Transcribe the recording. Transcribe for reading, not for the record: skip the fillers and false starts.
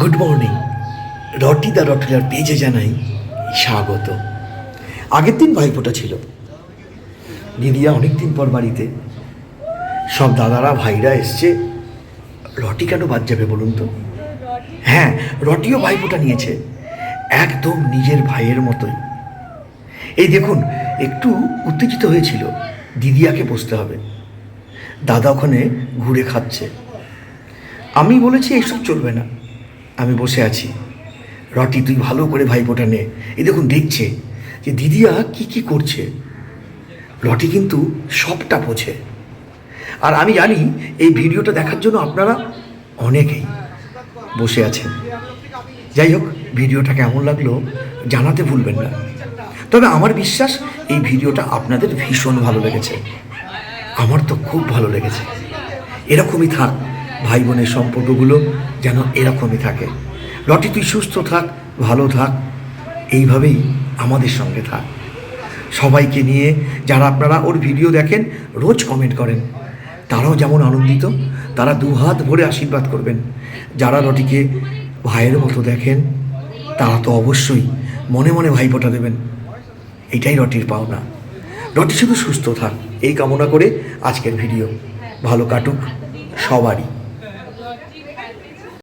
Good morning. রটি দা রটিলার পেজে জানাই স্বাগত। আগের দিন ভাইফোঁটা ছিল, দিদিয়া অনেক দিন পর বাড়িতে, সব দাদারা ভাইরা এসছে। রটি কেন বাদ যাবে বলুন তো? হ্যাঁ, রটিও ভাইফোঁটা নিয়েছে, একদম নিজের ভাইয়ের মতোই। এই দেখুন, একটু উত্তেজিত হয়েছিল, দিদিয়াকে বসতে হবে, দাদা ওখানে ঘুরে খাচ্ছে। আমি বলেছি এইসব চলবে না, আমি বসে আছি। রটি তুই ভালো করে ভাইফোঁটা নে। এই দেখুন দেখছে যে দিদিয়া কি কি করছে। রটি কিন্তু সবটা বোঝে, আর আমি জানি এই ভিডিওটা দেখার জন্য আপনারা অনেকেই বসে আছেন। যাই হোক, ভিডিওটা কেমন লাগলো জানাতে ভুলবেন না। তবে আমার বিশ্বাস এই ভিডিওটা আপনাদের ভীষণ ভালো লেগেছে। আমার তো খুব ভালো লেগেছে। এরকমই থাক, ভাই বোনের সম্পর্কগুলো যেন এরকমই থাকে। রটি তুই সুস্থ থাক, ভালো থাক, এইভাবেই আমাদের সঙ্গে থাক। সবাইকে নিয়ে যারা আপনারা ওর ভিডিও দেখেন, রোজ কমেন্ট করেন, তারাও যেমন আনন্দিত, তারা দুহাত ভরে আশীর্বাদ করবেন। যারা রটিকে ভাইয়ের মতো দেখেন, তারা তো অবশ্যই মনে মনে ভাইফোঁটা দেবেন। এটাই রটির পাওনা। রটি শুধু সুস্থ থাক এই কামনা করে আজকের ভিডিও। ভালো কাটুক সবারই।